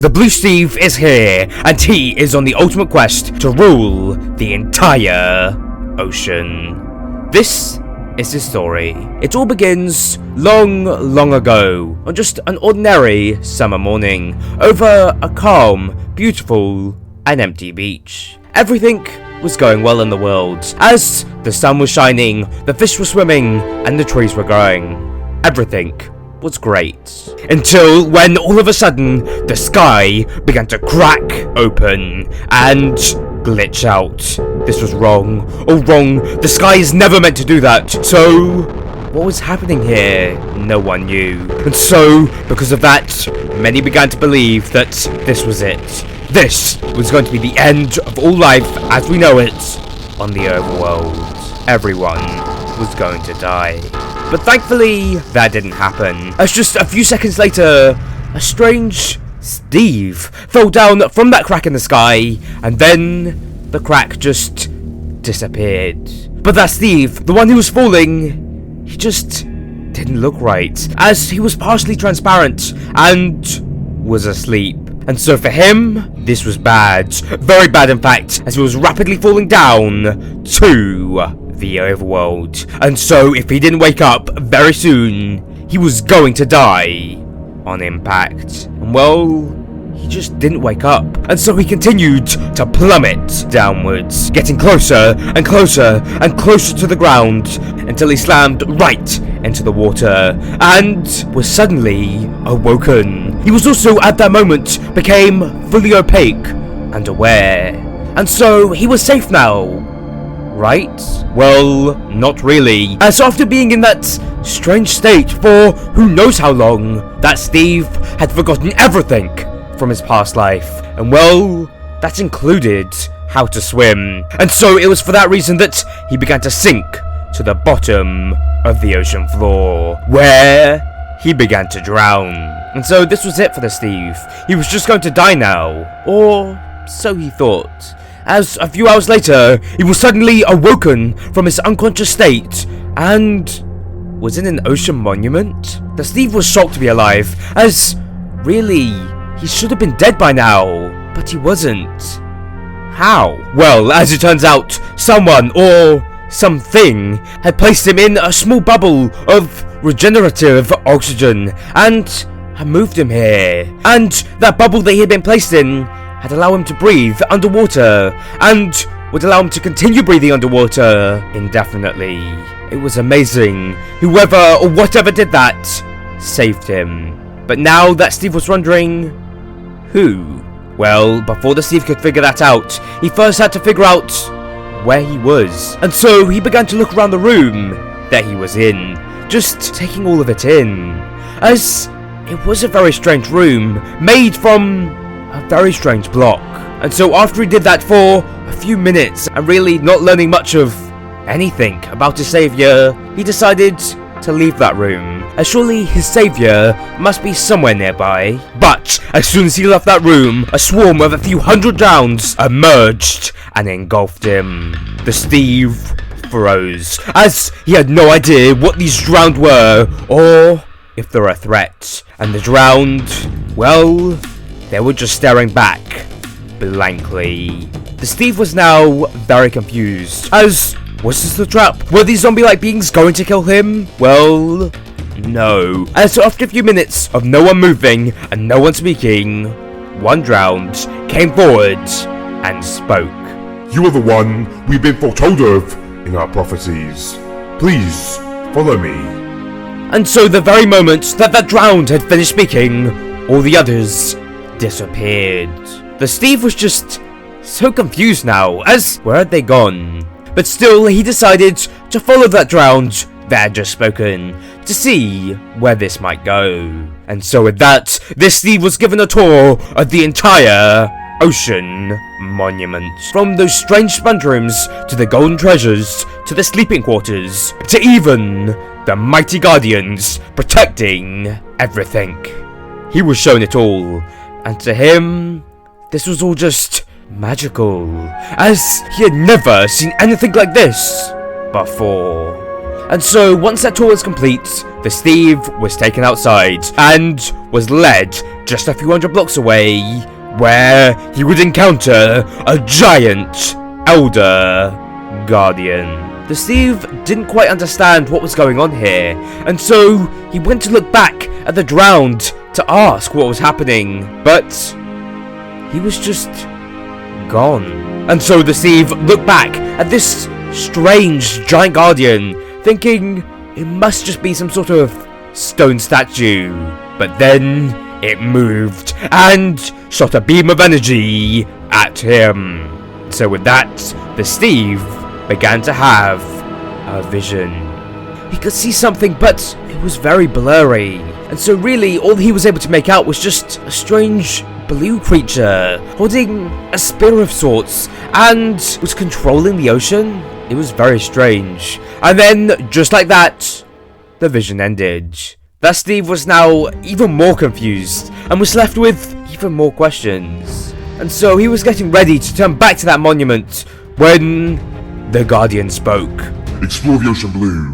The Blue Steve is here, and he is on the ultimate quest to rule the entire ocean. This is his story. It all begins long ago, on just an ordinary summer morning, over a calm, beautiful, and empty beach. Everything was going well in the world, as the sun was shining, the fish were swimming, and the trees were growing. Everything was great. Until when all of a sudden, the sky began to crack open and glitch out. This was wrong. Oh, wrong. The sky is never meant to do that. So, what was happening here? No one knew. And so, because of that, many began to believe that this was it. This was going to be the end of all life as we know it on the overworld. Everyone was going to die. But thankfully, that didn't happen, as just a few seconds later, a strange Steve fell down from that crack in the sky, and then the crack just disappeared. But that Steve, the one who was falling, he just didn't look right, as he was partially transparent and was asleep. And so for him, this was bad, very bad in fact, as he was rapidly falling down to the overworld. And so if he didn't wake up very soon, he was going to die on impact. And well, he just didn't wake up. And so he continued to plummet downwards, getting closer and closer and closer to the ground until he slammed right into the water and was suddenly awoken. He was also at that moment became fully opaque and aware. And so he was safe now. Right? Well, not really, as after being in that strange state for who knows how long, that Steve had forgotten everything from his past life, and well, that included how to swim. And so it was for that reason that he began to sink to the bottom of the ocean floor, where he began to drown. And so this was it for the Steve. He was just going to die now, or so he thought. As a few hours later, he was suddenly awoken from his unconscious state and was in an ocean monument. The Steve was shocked to be alive, as really, he should have been dead by now, but he wasn't. How? Well, as it turns out, someone or something had placed him in a small bubble of regenerative oxygen and had moved him here. And that bubble that he had been placed in had allowed him to breathe underwater and would allow him to continue breathing underwater indefinitely. It was amazing. Whoever or whatever did that saved him. But now that Steve was wondering, who? Well, before the Steve could figure that out, he first had to figure out where he was. And so he began to look around the room that he was in, just taking all of it in, as it was a very strange room made from a very strange block. And so after he did that for a few minutes and really not learning much of anything about his savior, he decided to leave that room, as surely his savior must be somewhere nearby. But as soon as he left that room, a swarm of a few hundred drowns emerged and engulfed him. The Steve froze, as he had no idea what these drowned were or if they're a threat. And the drowned, well, they were just staring back, blankly. The Steve was now very confused, as, was this the trap? Were these zombie-like beings going to kill him? Well, no. And so after a few minutes of no one moving and no one speaking, one drowned came forward and spoke. You are the one we've been foretold of in our prophecies. Please, follow me. And so the very moment that that drowned had finished speaking, all the others disappeared. The Steve was just so confused now, as where had they gone? But still, he decided to follow that drowned that had just spoken, to see where this might go. And so with that, this Steve was given a tour of the entire ocean monument. From those strange sponge rooms, to the golden treasures, to the sleeping quarters, to even the mighty guardians protecting everything. He was shown it all. And to him, this was all just magical, as he had never seen anything like this before. And so once that tour was complete, the Steve was taken outside and was led just a few hundred blocks away, where he would encounter a giant elder guardian. The Steve didn't quite understand what was going on here, and so he went to look back at the drowned to ask what was happening, but he was just gone. And so the Steve looked back at this strange giant guardian, thinking it must just be some sort of stone statue. But then it moved and shot a beam of energy at him. So with that, the Steve began to have a vision. He could see something, but it was very blurry. And so really, all he was able to make out was just a strange blue creature holding a spear of sorts and was controlling the ocean. It was very strange. And then, just like that, the vision ended. That Steve was now even more confused and was left with even more questions. And so he was getting ready to turn back to that monument when the Guardian spoke. Explore the ocean blue,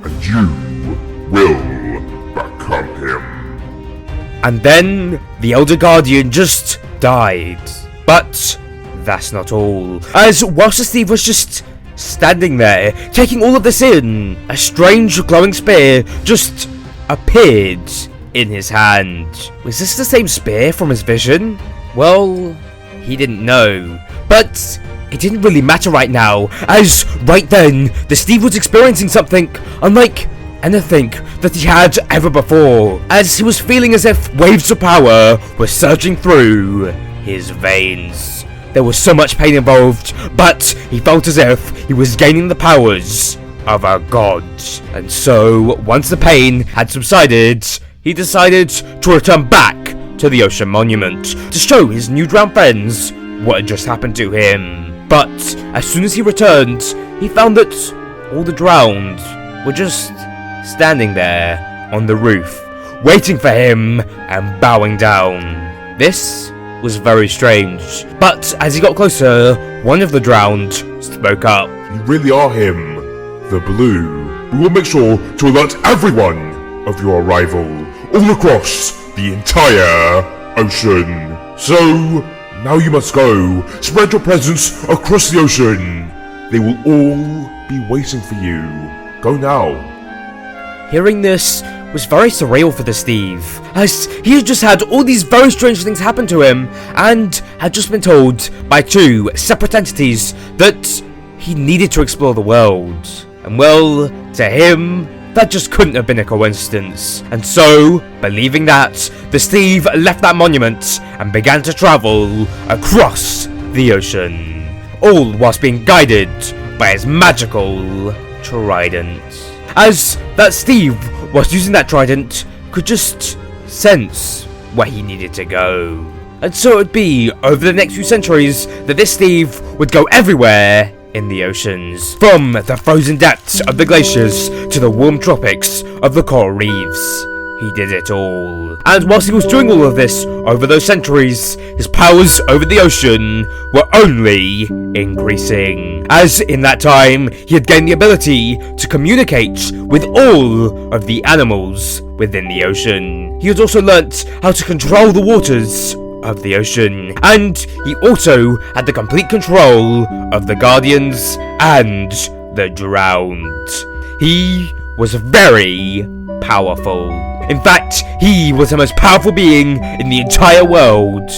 and you will become him. And then the Elder Guardian just died. But that's not all. As whilst the Steve was just standing there, taking all of this in, a strange glowing spear just appeared in his hand. Was this the same spear from his vision? Well, he didn't know. But it didn't really matter right now, as right then, the Steve was experiencing something unlike anything that he had ever before, as he was feeling as if waves of power were surging through his veins. There was so much pain involved, but he felt as if he was gaining the powers of a god. And so, once the pain had subsided, he decided to return back to the Ocean Monument to show his new drowned friends what had just happened to him. But as soon as he returned, he found that all the drowned were just standing there on the roof, waiting for him and bowing down. This was very strange, but as he got closer, one of the drowned spoke up. You really are him, the Blue. We will make sure to alert everyone of your arrival, all across the entire ocean. So, now you must go. Spread your presence across the ocean. They will all be waiting for you. Go now. Hearing this was very surreal for the Steve, as he had just had all these very strange things happen to him, and had just been told by two separate entities that he needed to explore the world. And well, to him, that just couldn't have been a coincidence. And so, believing that, the Steve left that monument and began to travel across the ocean, all whilst being guided by his magical trident. As that Steve, whilst using that trident, could just sense where he needed to go. And so it would be, over the next few centuries, that this Steve would go everywhere in the oceans, from the frozen depths of the glaciers to the warm tropics of the coral reefs. He did it all. And whilst he was doing all of this over those centuries, his powers over the ocean were only increasing. As in that time, he had gained the ability to communicate with all of the animals within the ocean. He had also learnt how to control the waters of the ocean, and he also had the complete control of the Guardians and the drowned. He was very powerful. In fact, he was the most powerful being in the entire world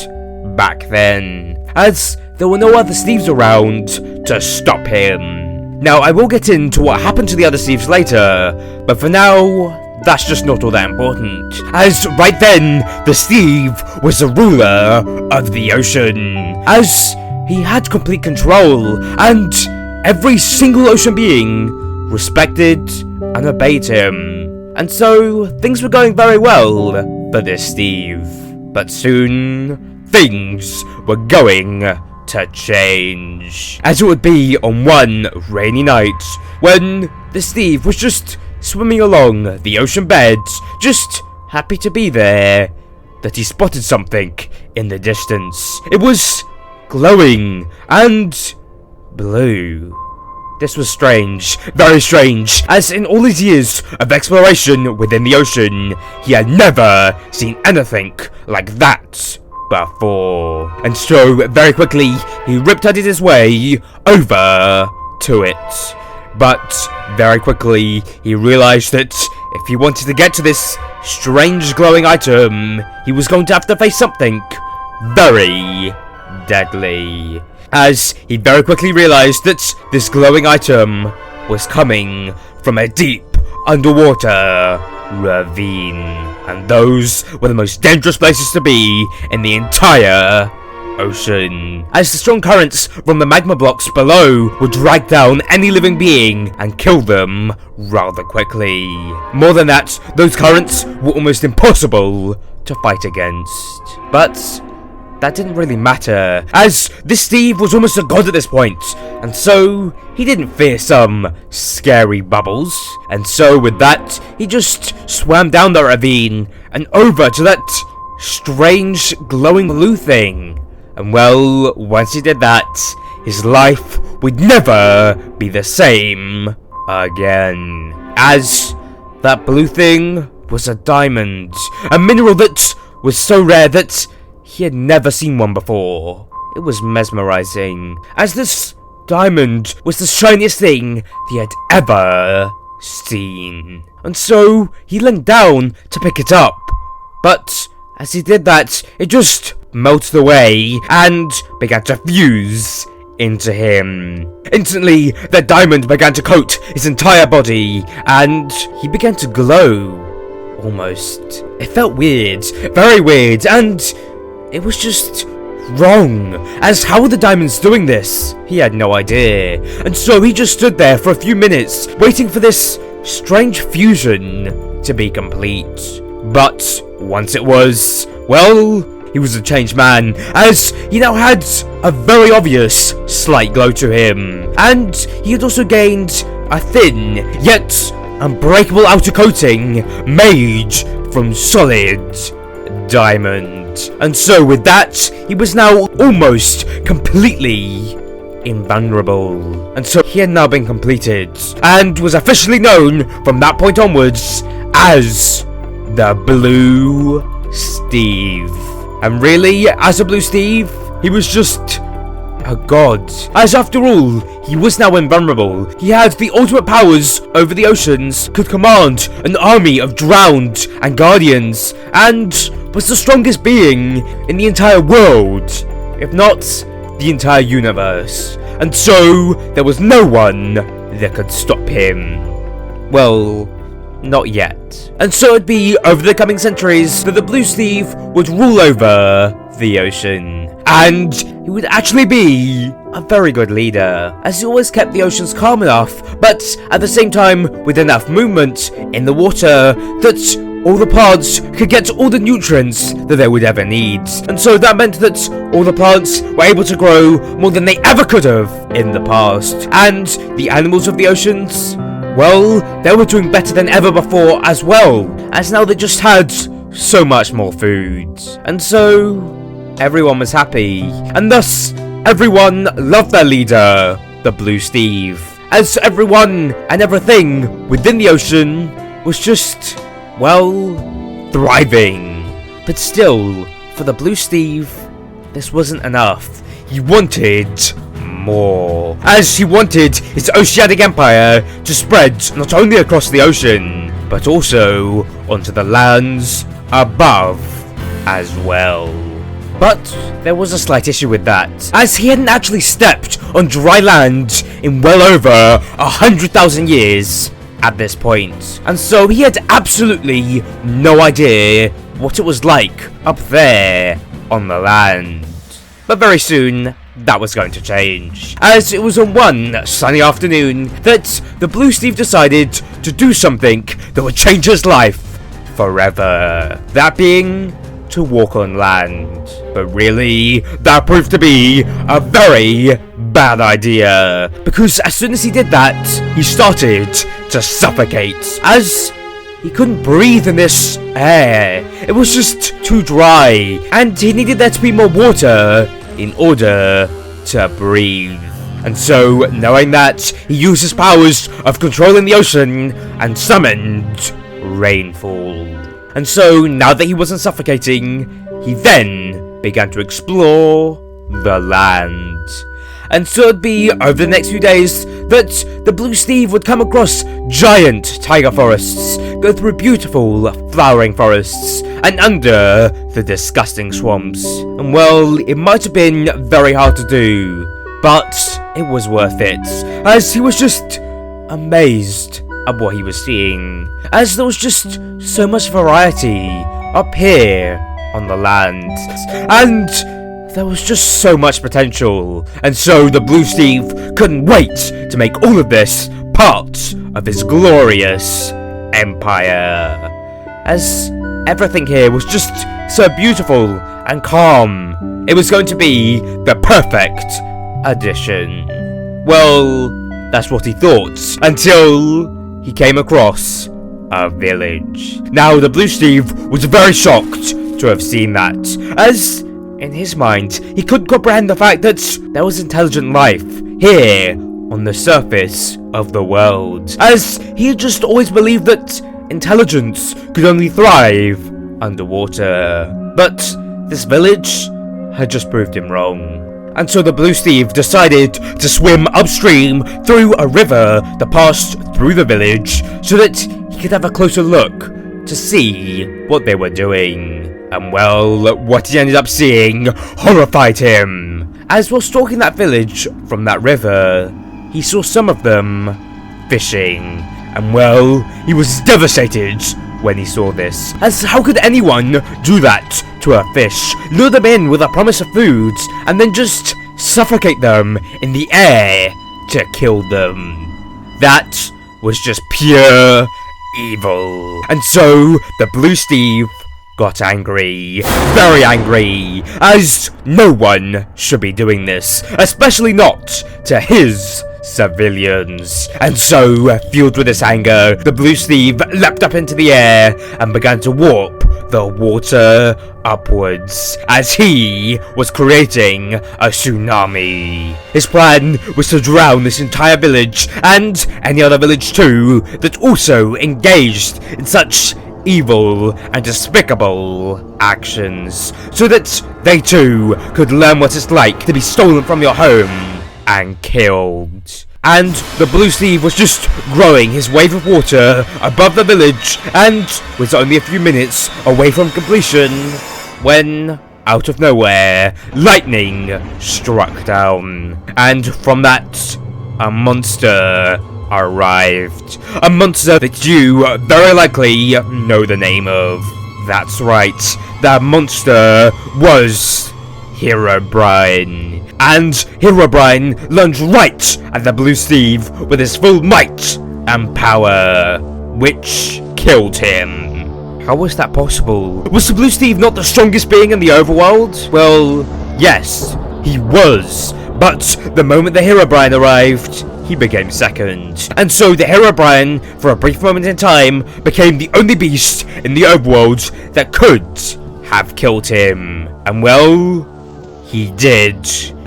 back then, as there were no other Steves around to stop him. Now, I will get into what happened to the other Steves later, but for now, that's just not all that important, as right then, the Steve was the ruler of the ocean, as he had complete control, and every single ocean being respected and obeyed him. And so, things were going very well for this Steve. But soon, things were going to change, as it would be on one rainy night, when the Steve was just swimming along the ocean bed, just happy to be there, that he spotted something in the distance. It was glowing and blue. This was strange, very strange, as in all his years of exploration within the ocean, he had never seen anything like that before. And so, very quickly, he riptided his way over to it. But very quickly, he realized that if he wanted to get to this strange glowing item, he was going to have to face something very deadly. As he very quickly realized that this glowing item was coming from a deep underwater ravine. And those were the most dangerous places to be in the entire ocean, as the strong currents from the magma blocks below would drag down any living being and kill them rather quickly. More than that, those currents were almost impossible to fight against. But that didn't really matter, as this Steve was almost a god at this point, and so he didn't fear some scary bubbles. And so with that, he just swam down the ravine and over to that strange glowing blue thing. And well, once he did that, his life would never be the same again. As that blue thing was a diamond, a mineral that was so rare that he had never seen one before. It was mesmerizing, as this diamond was the shiniest thing he had ever seen. And so he leaned down to pick it up, but as he did that, it just melted away and began to fuse into him. Instantly, the diamond began to coat his entire body, and he began to glow, almost. It felt weird, very weird, and it was just wrong, as how were the diamonds doing this? He had no idea, and so he just stood there for a few minutes, waiting for this strange fusion to be complete. But once it was, well, he was a changed man, as he now had a very obvious slight glow to him, and he had also gained a thin, yet unbreakable outer coating made from solid diamond. And so with that, he was now almost completely invulnerable. And so he had now been completed, and was officially known from that point onwards as the Blue Steve. And really, as a Blue Steve, he was just a god. As after all, he was now invulnerable. He had the ultimate powers over the oceans, could command an army of drowned and guardians, and was the strongest being in the entire world, if not the entire universe. And so, there was no one that could stop him. Well, not yet. And so it'd be over the coming centuries that the Blue Steve would rule over the ocean. And he would actually be a very good leader, as he always kept the oceans calm enough, but at the same time with enough movement in the water that all the plants could get all the nutrients that they would ever need. And so that meant that all the plants were able to grow more than they ever could have in the past. And the animals of the oceans, well, they were doing better than ever before as well, as now they just had so much more food. And so everyone was happy, and thus everyone loved their leader, the Blue Steve, as everyone and everything within the ocean was just, well, thriving. But still, for the Blue Steve, this wasn't enough. He wanted more, as he wanted his oceanic empire to spread not only across the ocean, but also onto the lands above as well. But there was a slight issue with that, as he hadn't actually stepped on dry land in well over 100,000 years at this point, and so he had absolutely no idea what it was like up there on the land. But very soon, that was going to change, as it was on one sunny afternoon that the Blue Steve decided to do something that would change his life forever. That being to walk on land. But really, that proved to be a very bad idea, because as soon as he did that, he started to suffocate, as he couldn't breathe in this air. It was just too dry, and he needed there to be more water in order to breathe. And so, knowing that, he used his powers of controlling the ocean and summoned rainfall. And so, now that he wasn't suffocating, he then began to explore the land. And so it'd be over the next few days that the Blue Steve would come across giant taiga forests, go through beautiful flowering forests, and under the disgusting swamps. And well, it might have been very hard to do, but it was worth it, as he was just amazed at what he was seeing, as there was just so much variety up here on the land, and there was just so much potential. And so the Blue Steve couldn't wait to make all of this part of his glorious empire, as everything here was just so beautiful and calm. It was going to be the perfect addition. Well, that's what he thought, until he came across a village. Now, the Blue Steve was very shocked to have seen that, as in his mind, he couldn't comprehend the fact that there was intelligent life here on the surface of the world, as he had just always believed that intelligence could only thrive underwater. But this village had just proved him wrong. And so the Blue Steve decided to swim upstream through a river that passed through the village so that he could have a closer look to see what they were doing. And well, what he ended up seeing horrified him. As while stalking that village from that river, he saw some of them fishing. And well, he was devastated when he saw this, as how could anyone do that to a fish? Lure them in with a promise of food, and then just suffocate them in the air to kill them. That was just pure evil. And so, the Blue Steve got angry, very angry, as no one should be doing this, especially not to his civilians. And so, fueled with this anger, the Blue Steve leapt up into the air and began to warp the water upwards, as he was creating a tsunami. His plan was to drown this entire village, and any other village too, that also engaged in such evil and despicable actions, so that they too could learn what it's like to be stolen from your home and killed. And the Blue Steve was just growing his wave of water above the village, and was only a few minutes away from completion when, out of nowhere, lightning struck down, and from that, a monster arrived. A monster that you very likely know the name of. That's right, that monster was Herobrine. And Herobrine lunged right at the Blue Steve with his full might and power, which killed him. How was that possible? Was the Blue Steve not the strongest being in the overworld? Well, yes, he was. But the moment the Herobrine arrived, he became second. And so the Herobrine, for a brief moment in time, became the only beast in the overworld that could have killed him. And well, he did.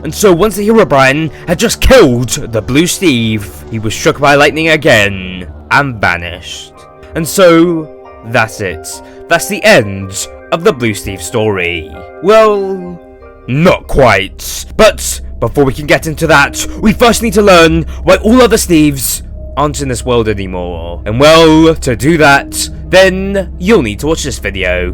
And so once the Herobrine had just killed the Blue Steve, he was struck by lightning again and vanished. And so that's it. That's the end of the Blue Steve story. Well, not quite. But before we can get into that, we first need to learn why all other Steves aren't in this world anymore. And well, to do that, then you'll need to watch this video.